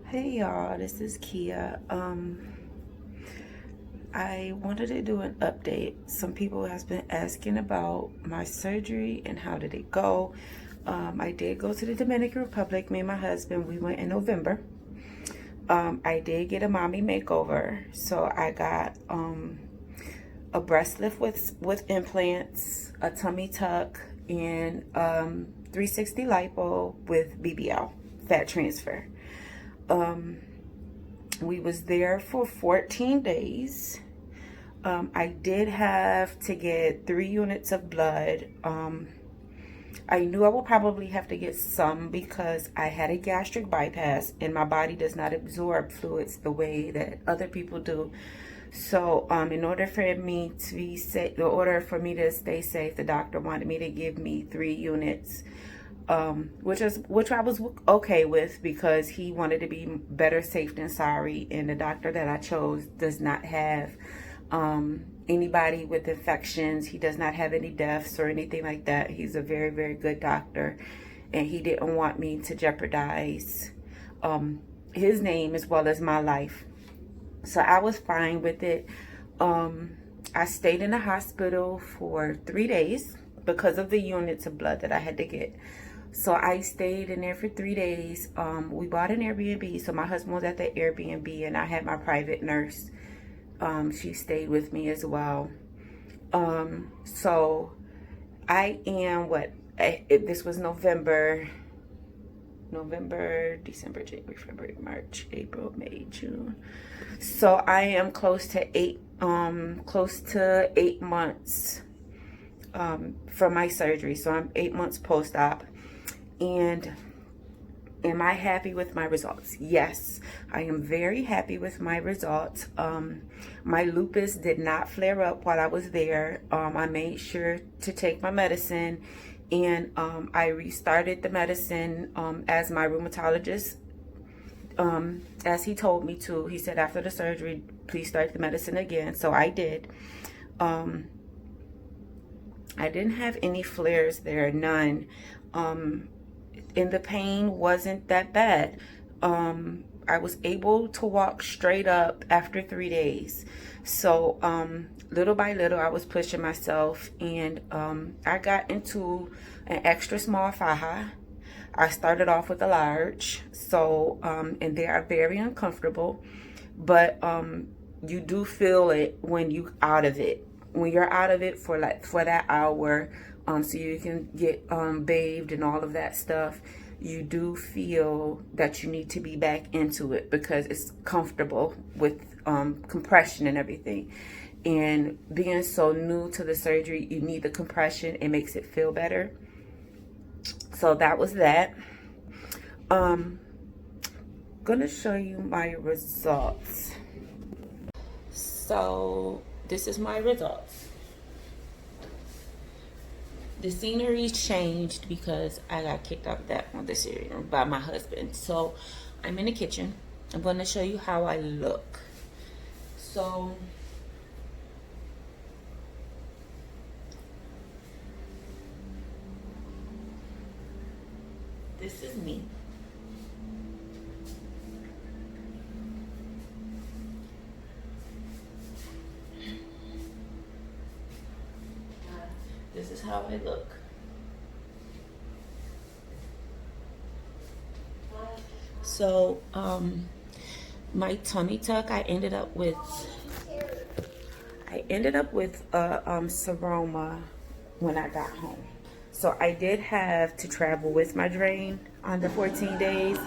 Hey y'all, this is Kia. I wanted to do an update. Some people has been asking about my surgery and how did it go. I did go to the Dominican Republic. Me and my husband, we went in November. I did get a mommy makeover. So I got a breast lift with implants, a tummy tuck, and 360 lipo with BBL, fat transfer. We was there for 14 days. I did have to get 3 units of blood. I knew I would probably have to get some because I had a gastric bypass and my body does not absorb fluids the way that other people do. So in order for me to be safe, in order for me to stay safe, the doctor wanted me to give me 3 units. Which I was okay with because he wanted to be better safe than sorry, and the doctor that I chose does not have anybody with infections. He does not have any deaths or anything like that. He's a very, very good doctor, and he didn't want me to jeopardize his name as well as my life. So I was fine with it. I stayed in the hospital for 3 days because of the units of blood that I had to get. So I stayed in there for 3 days. We bought an Airbnb. So my husband was at the Airbnb and I had my private nurse. She stayed with me as well. So I am this was November, December, January, February, March, April, May, June. So I am close to 8 months from my surgery. So I'm 8 months post-op. And am I happy with my results? Yes, I am very happy with my results. My lupus did not flare up while I was there. I made sure to take my medicine, and I restarted the medicine as my rheumatologist, as he told me to. He said after the surgery, please start the medicine again. So I did. I didn't have any flares there, none. And the pain wasn't that bad. I was able to walk straight up after 3 days. So little by little, I was pushing myself, and I got into an extra small faja. I started off with a large, so and they are very uncomfortable, but you do feel it when you out of it. When you're out of it for that hour, so you can get bathed and all of that stuff, you do feel that you need to be back into it because it's comfortable with compression and everything. And being so new to the surgery, you need the compression. It makes it feel better. So that was that. Gonna show you my results. So this is my results. The scenery changed because I got kicked out of that one, this area, by my husband. So I'm in the kitchen. I'm going to show you how I look. So this is me. This is how I look. So, my tummy tuck, I ended up with seroma when I got home. So I did have to travel with my drain on the 14 days,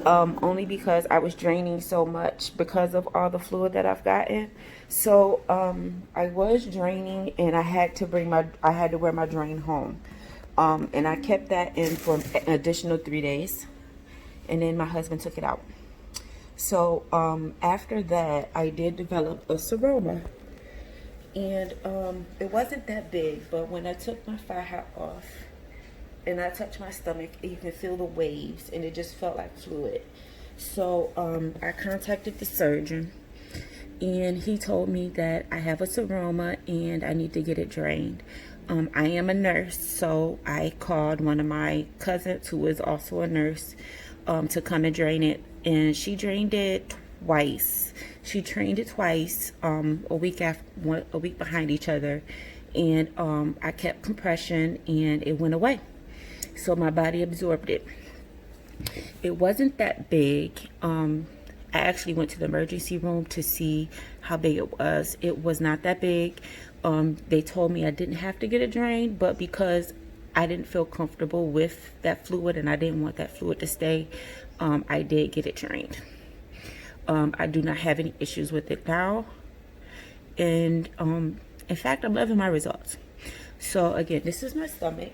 only because I was draining so much because of all the fluid that I've gotten. So I was draining, and I had to wear my drain home, and I kept that in for an additional 3 days, and then my husband took it out. So after that, I did develop a seroma. And it wasn't that big, but when I took my faja off and I touched my stomach, you can feel the waves, and it just felt like fluid. So I contacted the surgeon, and he told me that I have a seroma and I need to get it drained. I am a nurse, so I called one of my cousins who is also a nurse. to come and drain it, and she drained it twice. She drained it twice, a week behind each other, and I kept compression and it went away. So my body absorbed it. It wasn't that big. I actually went to the emergency room to see how big it was. It was not that big. They told me I didn't have to get it drained, but because I didn't feel comfortable with that fluid and I didn't want that fluid to stay, I did get it drained. I do not have any issues with it now. And in fact, I'm loving my results. So again, this is my stomach.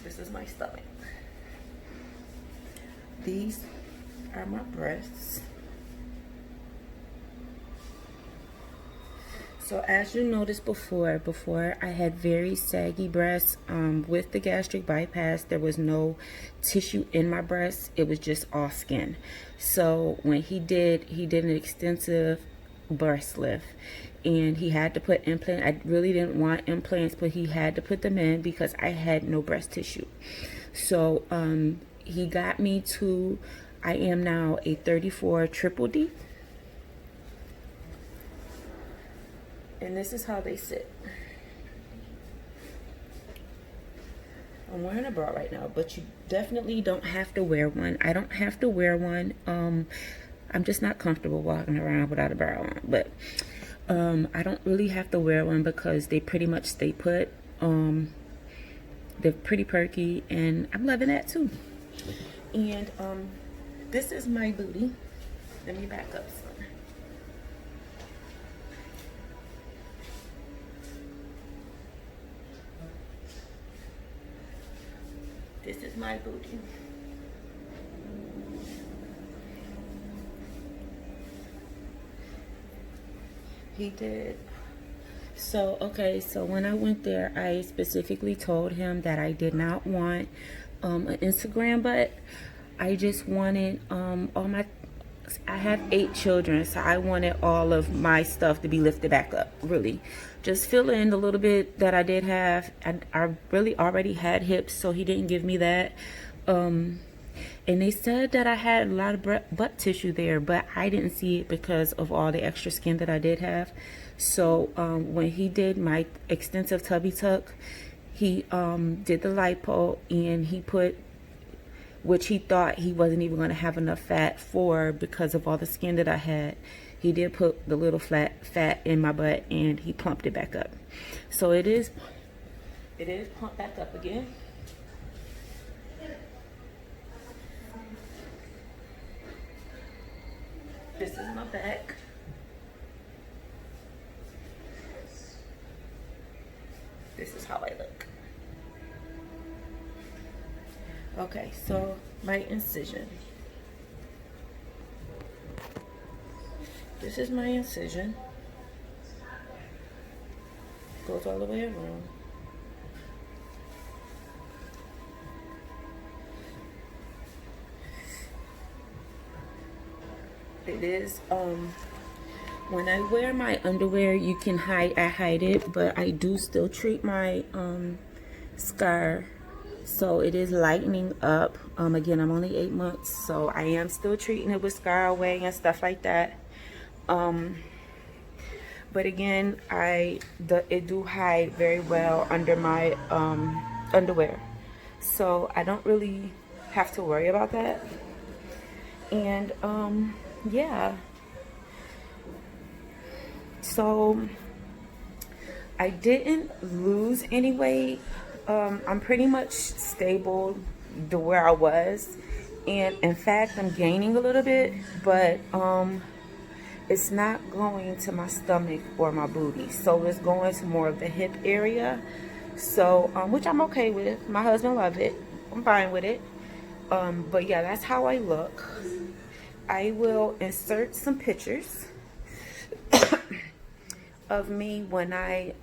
This is my stomach. These are my breasts. So as you noticed before I had very saggy breasts. With the gastric bypass, there was no tissue in my breasts. It was just all skin. So when he did an extensive breast lift, and he had to put implants. I really didn't want implants, but he had to put them in because I had no breast tissue. So he got me to, I am now a 34 triple D. And this is how they sit. I'm wearing a bra right now, but you definitely don't have to wear one. I don't have to wear one. I'm just not comfortable walking around without a bra on. But I don't really have to wear one because they pretty much stay put. They're pretty perky, and I'm loving that too. And this is my booty. Let me back up some. This is my booty. He did. So, okay, so when I went there, I specifically told him that I did not want an Instagram butt. I just wanted all my, I have 8 children, so I wanted all of my stuff to be lifted back up, really. Just fill in the little bit that I did have. I really already had hips, so he didn't give me that. And they said that I had a lot of butt tissue there, but I didn't see it because of all the extra skin that I did have. So when he did my extensive tubby tuck, he did the lipo, and he put, which he thought he wasn't even going to have enough fat for because of all the skin that I had. He did put the little fat in my butt, and he plumped it back up. So it is plumped back up again. This is my back. This is how I look. Okay, so my incision. This is my incision. Goes all the way around. It is, when I wear my underwear, you can I hide it, but I do still treat my scar. So it is lightening up. Again, I'm only 8 months, so I am still treating it with Scar Away and stuff like that. But again, it do hide very well under my underwear, so I don't really have to worry about that. And yeah, so I didn't lose any weight. I'm pretty much stable to where I was, and in fact I'm gaining a little bit, but it's not going to my stomach or my booty, so it's going to more of the hip area. So which I'm okay with. My husband loves it. I'm fine with it. But yeah, that's how I look. I will insert some pictures of me when I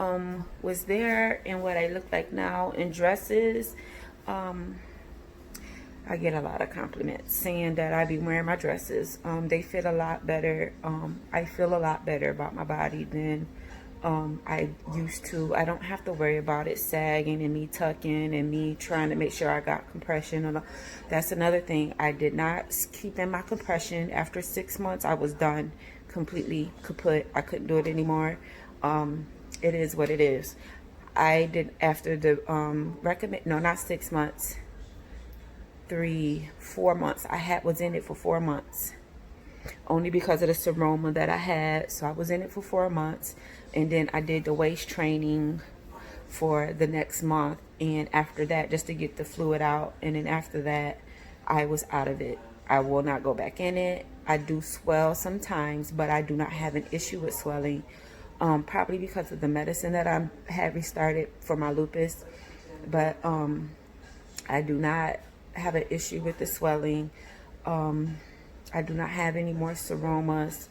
was there and what I look like now in dresses. I get a lot of compliments saying that I be wearing my dresses. They fit a lot better. I feel a lot better about my body than I don't have to worry about it sagging and me tucking and me trying to make sure I got compression. And that's another thing. I did not keep in my compression. After 6 months, I was done, completely kaput. I couldn't do it anymore. It is what it is. I did after the no, not 6 months, 4 months. Was in it for 4 months. Only because of the seroma that I had. So I was in it for 4 months. And then I did the waist training for the next month. And after that, just to get the fluid out. And then after that, I was out of it. I will not go back in it. I do swell sometimes, but I do not have an issue with swelling. Probably because of the medicine that I had restarted for my lupus. But I do not have an issue with the swelling. I do not have any more seromas.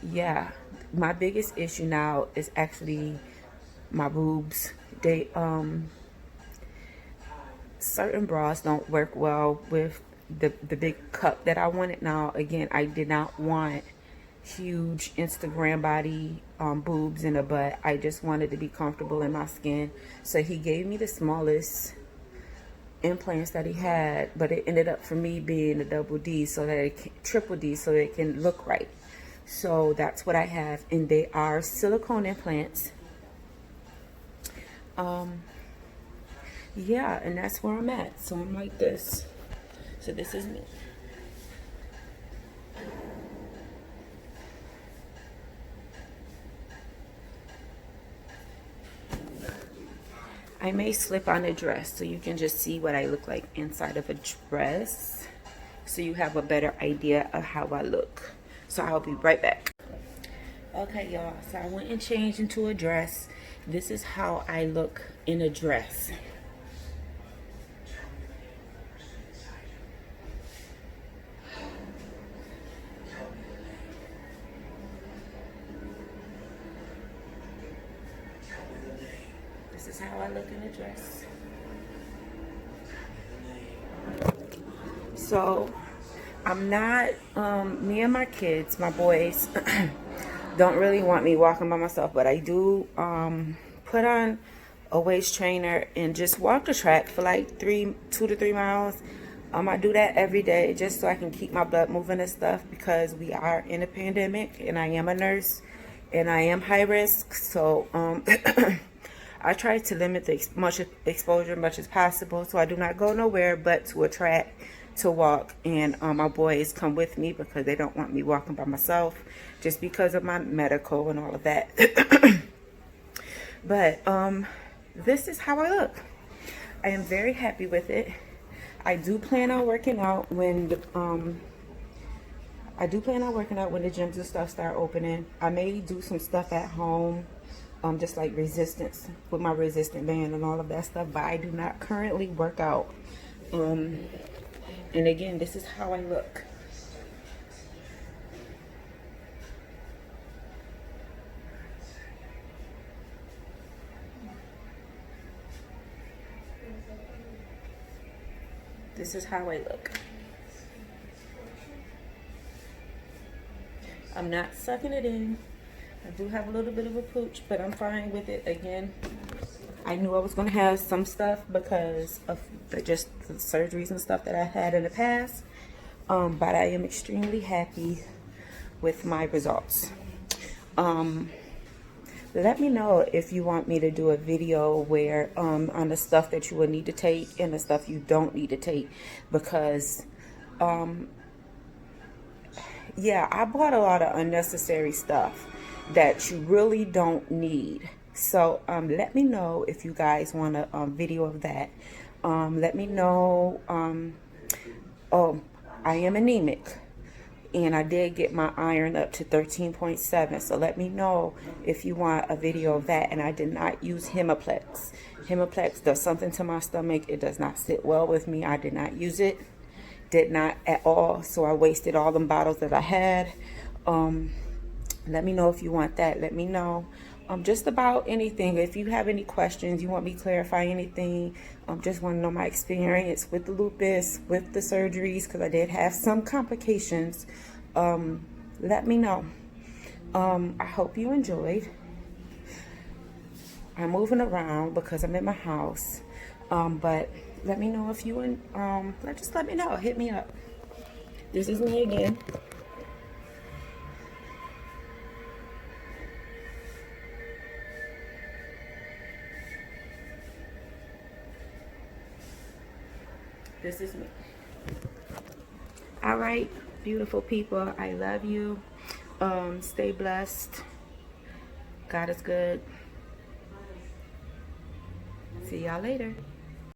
Yeah, my biggest issue now is actually my boobs. They certain bras don't work well with the big cup that I wanted. Now again, I did not want huge Instagram body boobs and a butt. I just wanted to be comfortable in my skin. So he gave me the smallest implants that he had, but it ended up for me being a double D, so that triple D, so that it can look right. So that's what I have, and they are silicone implants. Yeah, and that's where I'm at. So I'm like this. So this is me. I may slip on a dress so you can just see what I look like inside of a dress, so you have a better idea of how I look. So I'll be right back. Okay, y'all, so I went and changed into a dress. This is how I look in a dress. This is how I look in a dress. So I'm not, me and my kids, my boys, don't really want me walking by myself, but I do put on a waist trainer and just walk the track for like 2 to 3 miles. I do that every day just so I can keep my blood moving and stuff, because we are in a pandemic and I am a nurse and I am high risk. So I try to limit the exposure much as possible, so I do not go nowhere but to a track to walk. And my boys come with me because they don't want me walking by myself, just because of my medical and all of that. But this is how I look. I am very happy with it. I do plan on working out when the gyms and stuff start opening. I may do some stuff at home, just like resistance with my resistant band and all of that stuff, but I do not currently work out. And again, this is how I look. This is how I look. I'm not sucking it in. I do have a little bit of a pooch, but I'm fine with it. Again, I knew I was going to have some stuff because of just the surgeries and stuff that I had in the past. But I am extremely happy with my results. Let me know if you want me to do a video where on the stuff that you will need to take and the stuff you don't need to take, because yeah, I bought a lot of unnecessary stuff that you really don't need. So let me know if you guys want a video of that. Let me know. Oh, I am anemic, and I did get my iron up to 13.7. So let me know if you want a video of that. And I did not use Hemaplex. Hemaplex does something to my stomach. It does not sit well with me. I did not use it. Did not at all. So I wasted all them bottles that I had. Let me know if you want that. Let me know just about anything. If you have any questions, you want me to clarify anything, just want to know my experience with the lupus, with the surgeries, because I did have some complications. Let me know. I hope you enjoyed. I'm moving around because I'm in my house. But let me know if you just let me know. Hit me up. This is me again. This is me. All right, beautiful people. I love you. Stay blessed. God is good. See y'all later.